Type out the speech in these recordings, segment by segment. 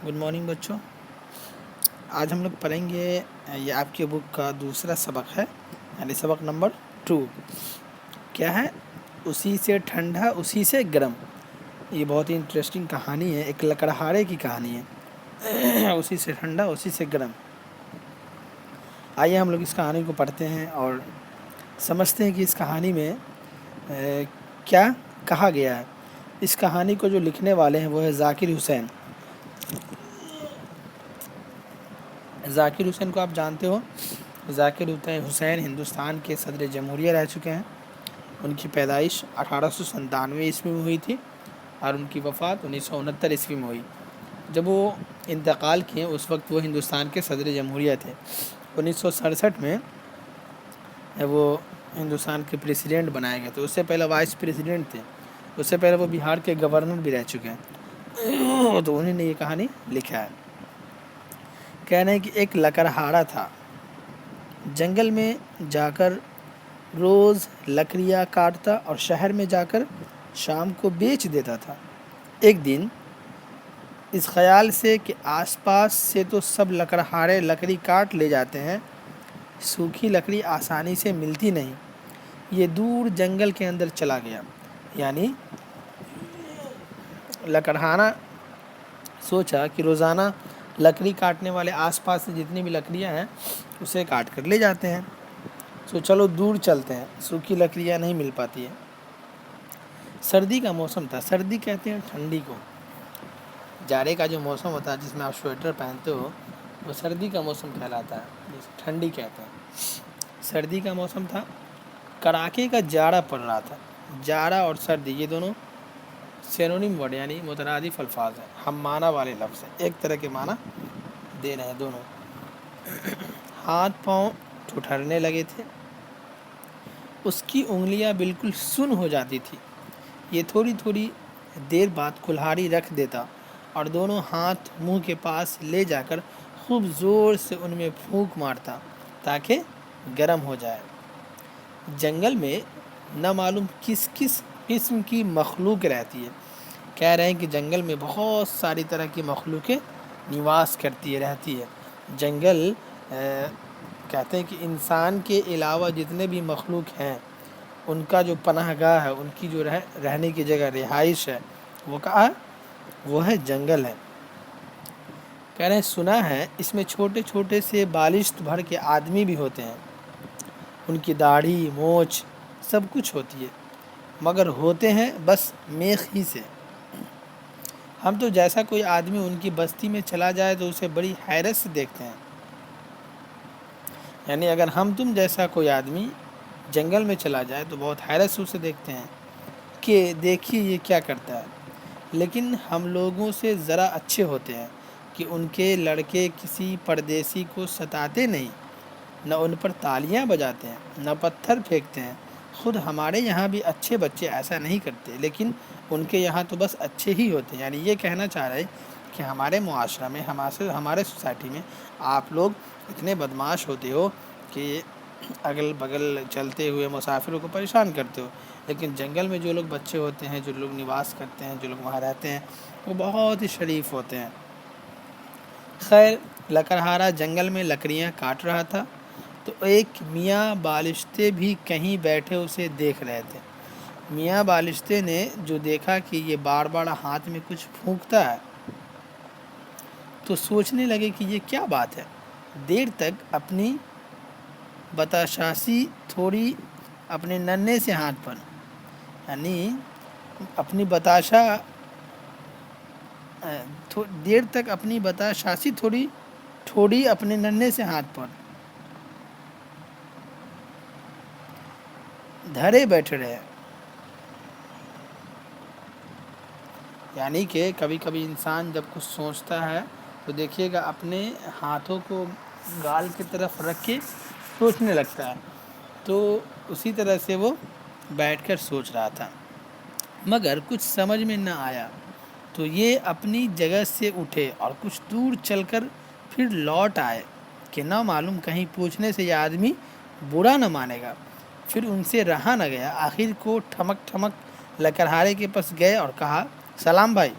Good morning बच्चों। आज हम लोग पढ़ेंगे ये आपके बुक का दूसरा सबक है, यानी सबक नंबर 2। क्या है? उसी से ठंडा उसी से गर्म। ये बहुत ही इंटरेस्टिंग कहानी है, एक लकड़हारे की कहानी है। उसी से ठंडा उसी से गर्म। आइए हम लोग इस कहानी को पढ़ते हैं और समझते हैं कि इस कहानी में क्या कहा गया है। इस कहानी को जो लिखने वाले हैं वो है ज़ाकिर हुसैन। ज़ाकिर हुसैन को आप जानते हो। ज़ाकिर हुसैन हिंदुस्तान के सदर जमहूरिया रह चुके हैं। उनकी पैदाइश 1897 ईस्वी में हुई थी और उनकी वफ़ात 1969 ईस्वी में हुई। जब वो इंतकाल किए उस वक्त वो हिंदुस्तान के सदर जमहूरिया थे। 1967 में वो हिंदुस्तान के प्रेसिडेंट बनाए गए थे। उससे पहले वाइस प्रेसिडेंट थे। उससे पहले वो बिहार के गवर्नर भी रह चुके हैं। तो उन्होंने ये कहानी लिखा है। कह रहे हैं कि एक लकड़हारा था, जंगल में जाकर रोज़ लकड़ियाँ काटता और शहर में जाकर शाम को बेच देता था। एक दिन इस ख़याल से कि आसपास से तो सब लकड़हारे लकड़ी काट ले जाते हैं, सूखी लकड़ी आसानी से मिलती नहीं, ये दूर जंगल के अंदर चला गया। यानी लकड़हारा सोचा कि रोज़ाना लकड़ी काटने वाले आसपास से जितनी भी लकड़ियाँ हैं उसे काट कर ले जाते हैं, तो चलो दूर चलते हैं, सूखी लकड़ियाँ नहीं मिल पाती है। सर्दी का मौसम था। सर्दी कहते हैं ठंडी को। जाड़े का जो मौसम होता है जिसमें आप स्वेटर पहनते हो वो सर्दी का मौसम कहलाता है, जिसे ठंडी कहते हैं। सर्दी का मौसम था, कड़ाके का जाड़ा पड़ रहा था। जाड़ा और सर्दी ये दोनों सिनोनिम वर्ड यानी मुतरादिफ अल्फाज हैं, हम माना वाले लफ्ज़ हैं, एक तरह के माना दे रहे हैं दोनों। हाथ पाँव ठुठरने लगे थे, उसकी उंगलियां बिल्कुल सुन्न हो जाती थी। ये थोड़ी थोड़ी देर बाद कुल्हाड़ी रख देता और दोनों हाथ मुंह के पास ले जाकर खूब ज़ोर से उनमें फूंक मारता ताकि गर्म हो जाए। जंगल में न मालूम किस किस किस्म की मखलूक रहती है। कह रहे हैं कि जंगल में बहुत सारी तरह की मखलूक़ें निवास करती रहती है। जंगल कहते हैं कि इंसान के अलावा जितने भी मखलूक हैं उनका जो पनाहगाह है, उनकी जो रहने की जगह रिहाइश है, वो कहाँ है? वो है जंगल है। कह रहे हैं सुना है इसमें छोटे छोटे से बालिश्त भर के आदमी भी होते हैं, उनकी दाढ़ी मोछ सब कुछ होती है, मगर होते हैं बस मेख ही से। हम तो जैसा कोई आदमी उनकी बस्ती में चला जाए तो उसे बड़ी हैरत से देखते हैं। यानी अगर हम तुम जैसा कोई आदमी जंगल में चला जाए तो बहुत हैरत से उसे देखते हैं कि देखिए ये क्या करता है। लेकिन हम लोगों से ज़रा अच्छे होते हैं कि उनके लड़के किसी परदेसी को सताते नहीं, न उन पर तालियां बजाते हैं, न पत्थर फेंकते हैं। ख़ुद हमारे यहाँ भी अच्छे बच्चे ऐसा नहीं करते, लेकिन उनके यहाँ तो बस अच्छे ही होते हैं। यानी ये कहना चाह रहे हैं कि हमारे मुआशरा में, हमारे सोसाइटी में आप लोग इतने बदमाश होते हो कि अगल बगल चलते हुए मुसाफिरों को परेशान करते हो, लेकिन जंगल में जो लोग बच्चे होते हैं, जो लोग निवास करते हैं, जो लोग वहाँ रहते हैं, वो बहुत ही शरीफ होते हैं। खैर, लकड़हारा जंगल में लकड़ियाँ काट रहा था तो एक मियाँ बालिश्ते भी कहीं बैठे उसे देख रहे थे। मियाँ बालिश्ते ने जो देखा कि ये बार बार हाथ में कुछ फूंकता है तो सोचने लगे कि ये क्या बात है। देर तक अपनी बताशासी थोड़ी अपने नन्हे से हाथ पर, यानी अपनी बताशा देर तक अपनी बताशासी थोड़ी अपने नन्हे से हाथ पर धरे बैठे रहे। यानी कि कभी कभी इंसान जब कुछ सोचता है तो देखिएगा अपने हाथों को गाल की तरफ रख के सोचने लगता है, तो उसी तरह से वो बैठकर सोच रहा था, मगर कुछ समझ में न आया। तो ये अपनी जगह से उठे और कुछ दूर चलकर फिर लौट आए कि ना मालूम कहीं पूछने से यह आदमी बुरा न मानेगा। फिर उनसे रहा न गया, आखिर को ठमक ठमक लकड़हारे के पास गए और कहा, सलाम भाई,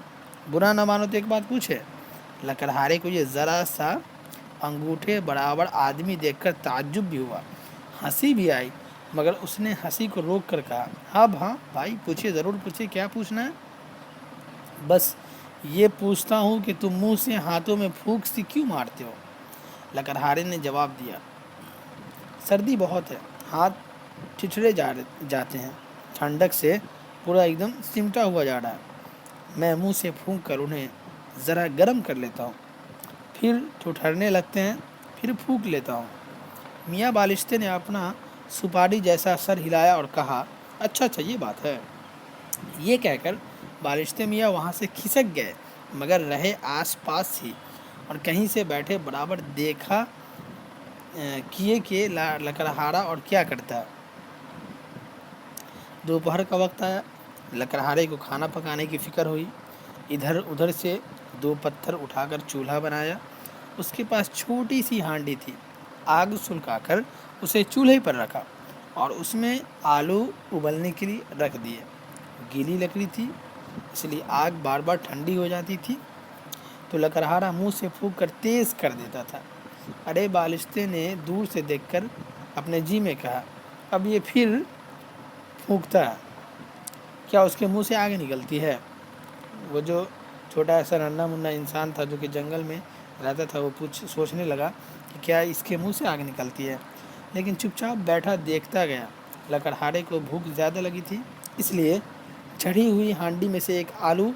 बुरा न मानो तो एक बात पूछे। लकड़हारे को ये ज़रा सा अंगूठे बराबर आदमी देखकर ताज्जुब भी हुआ, हंसी भी आई, मगर उसने हंसी को रोक कर कहा, हाँ भाई पूछिए, ज़रूर पूछिए, क्या पूछना है? बस ये पूछता हूँ कि तुम मुंह से हाथों में फूंक सी क्यों मारते हो? लकड़हारे ने जवाब दिया, सर्दी बहुत है, हाथ ठिठुरे जाते हैं, ठंडक से पूरा एकदम सिमटा हुआ जा रहा है, मैं मुंह से फूंक कर उन्हें ज़रा गर्म कर लेता हूँ, फिर ठुठरने लगते हैं, फिर फूंक लेता हूँ। मियाँ बालिश्ते ने अपना सुपारी जैसा सर हिलाया और कहा, अच्छा ये बात है। ये कहकर बालिश्ते मियाँ वहाँ से खिसक गए, मगर रहे आस पास ही और कहीं से बैठे बराबर देखा किए कि लकड़हारा और क्या करता है। दोपहर का वक्त आया, लकड़हारे को खाना पकाने की फिक्र हुई। इधर उधर से 2 पत्थर उठाकर चूल्हा बनाया। उसके पास छोटी सी हांडी थी, आग सुलगाकर उसे चूल्हे पर रखा और उसमें आलू उबलने के लिए रख दिए। गीली लकड़ी थी, इसलिए आग बार बार ठंडी हो जाती थी, तो लकड़हारा मुंह से फूंक कर तेज़ कर देता था। अरे बालिश्ते ने दूर से देखकर अपने जी में कहा, अब ये फिर फूंकता है, क्या उसके मुंह से आग निकलती है? वो जो छोटा ऐसा नन्हा मुन्ना इंसान था जो कि जंगल में रहता था, वो सोचने लगा कि क्या इसके मुंह से आग निकलती है, लेकिन चुपचाप बैठा देखता गया। लकड़हारे को भूख ज़्यादा लगी थी, इसलिए चढ़ी हुई हांडी में से एक आलू,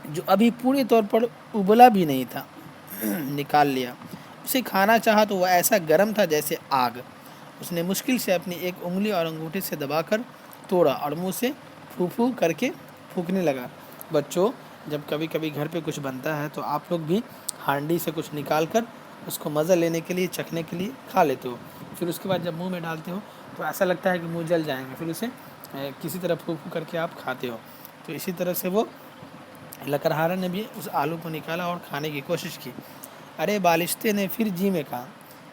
जो अभी पूरे तौर पर उबला भी नहीं था, निकाल लिया। उसे खाना चाहा तो वह ऐसा गर्म था जैसे आग। उसने मुश्किल से अपनी एक उंगली और अंगूठे से दबाकर तोड़ा और मुंह से फू फू करके फूंकने लगा। बच्चों, जब कभी कभी घर पे कुछ बनता है तो आप लोग भी हांडी से कुछ निकाल कर उसको मज़ा लेने के लिए, चखने के लिए खा लेते हो। फिर उसके बाद जब मुंह में डालते हो तो ऐसा लगता है कि मुंह जल जाएंगे, फिर उसे किसी तरह फू फू करके आप खाते हो। तो इसी तरह से वो लकड़हारा ने भी उस आलू को निकाला और खाने की कोशिश की। अरे बालिश्ते ने फिर जी में कहा,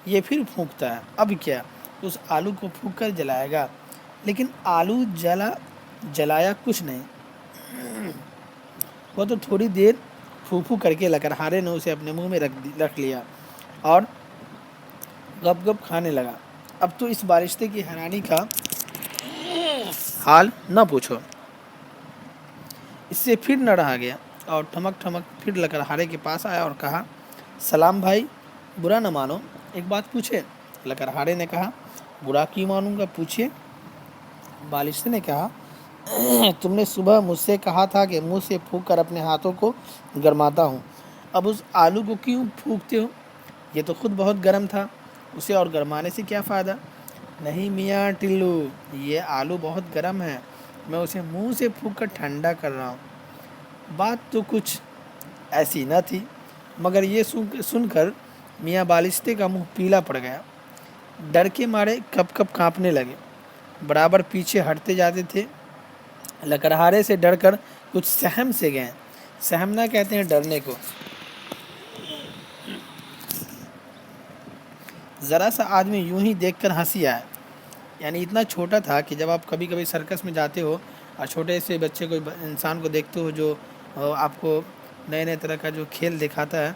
ये फिर फूंकता है, अब क्या उस आलू को फूंक कर जलाएगा? लेकिन आलू जलाया कुछ नहीं। वो तो थोड़ी देर फू फू करके लकड़हारे ने उसे अपने मुंह में रख लिया और गप गप खाने लगा। अब तो इस बालिश्ते की हैरानी का हाल न पूछो। इससे फिर न रहा गया और ठमक ठमक फिर लकड़हारे के पास आया और कहा, सलाम भाई, बुरा न मानो, एक बात पूछे? लकड़हारे ने कहा, बुरा क्यों मानूंगा, पूछिए। बालिश्ते ने कहा, तुमने सुबह मुझसे कहा था कि मुंह से फूंक कर अपने हाथों को गरमाता हूँ, अब उस आलू को क्यों फूंकते हो? ये तो खुद बहुत गर्म था, उसे और गरमाने से क्या फ़ायदा? नहीं मियाँ टिल्लू, ये आलू बहुत गर्म है, मैं उसे मुंह से फूंक कर ठंडा कर रहा हूँ। बात तो कुछ ऐसी न थी, मगर ये सुनकर मियाँ बालिश्ते का मुंह पीला पड़ गया। डर के मारे कप कप काँपने लगे, बराबर पीछे हटते जाते थे। लकड़हारे से डरकर कुछ सहम से गए। सहमना कहते हैं डरने को। ज़रा सा आदमी यूं ही देखकर हंसी आया। यानी इतना छोटा था कि जब आप कभी कभी सर्कस में जाते हो और छोटे से बच्चे को, इंसान को देखते हो जो आपको नए नए तरह का जो खेल दिखाता है,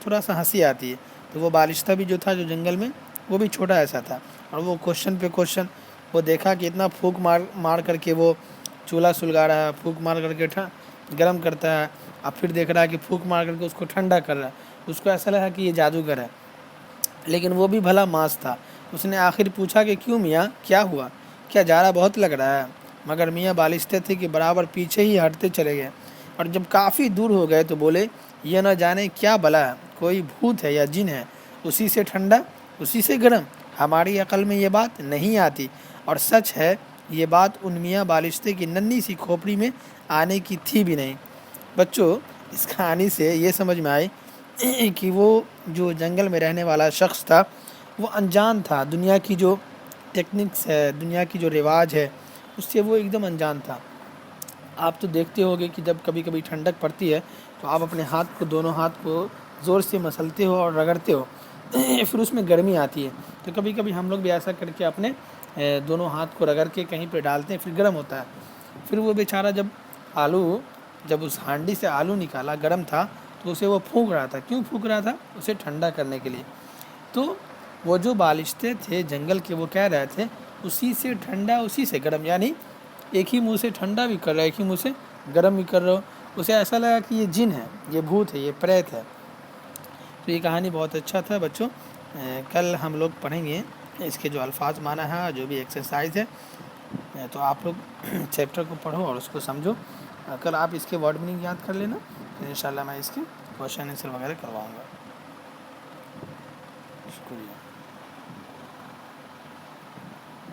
थोड़ा सा हंसी आती है। तो वो बालिश्ता भी जो था, जो जंगल में, वो भी छोटा ऐसा था और वो क्वेश्चन पे क्वेश्चन, वो देखा कि इतना फूंक मार करके वो चूल्हा सुलगा रहा है, फूंक मार करके गर्म करता है, अब फिर देख रहा है कि फूंक मार करके उसको ठंडा कर रहा है। उसको ऐसा लगा कि ये जादूगर है, लेकिन वो भी भला मांस था। उसने आखिर पूछा कि क्यों मियाँ, क्या हुआ, क्या जाड़ा बहुत लग रहा है? मगर मियाँ बालिश्ते थे कि बराबर पीछे ही हटते चले गए और जब काफ़ी दूर हो गए तो बोले, ये न जाने क्या भला है, कोई भूत है या जिन है, उसी से ठंडा उसी से गर्म, हमारी अकल में ये बात नहीं आती। और सच है, ये बात उन मियाँ बालिश्ते की नन्ही सी खोपड़ी में आने की थी भी नहीं। बच्चों, इस कहानी से ये समझ में आई कि वो जो जंगल में रहने वाला शख्स था, वो अनजान था। दुनिया की जो टेक्निक्स है, दुनिया की जो रिवाज है, उससे वो एकदम अनजान था। आप तो देखते होगे कि जब कभी कभी ठंडक पड़ती है तो आप अपने हाथ को, दोनों हाथ को ज़ोर से मसलते हो और रगड़ते हो फिर उसमें गर्मी आती है। तो कभी कभी हम लोग भी ऐसा करके अपने दोनों हाथ को रगड़ के कहीं पे डालते हैं, फिर गर्म होता है। फिर वो बेचारा जब उस हांडी से आलू निकाला, गर्म था, تو اسے وہ پھونک رہا تھا. کیوں پھونک رہا تھا؟ اسے ٹھنڈا کرنے کے لیے. تو وہ جو بالشتے تھے جنگل کے وہ کہہ رہے تھے اسی سے ٹھنڈا اسی سے گرم، یعنی ایک ہی منہ سے ٹھنڈا بھی کر رہا ہے ایک ہی منہ سے گرم بھی کر رہا ہو. اسے ایسا لگا کہ یہ جن ہے، یہ بھوت ہے، یہ پریت ہے. تو یہ کہانی بہت اچھا تھا بچوں. کل ہم لوگ پڑھیں گے اس کے جو الفاظ معنی ہے، جو بھی ایکسرسائز ہے. تو آپ لوگ چیپٹر کو پڑھو اور اس کو سمجھو. کل آپ اس کے ورڈ میننگ یاد کر لینا، پھر انشاءاللہ میں اس کے کویشچن آنسر وغیرہ کرواؤں گا. شکریہ.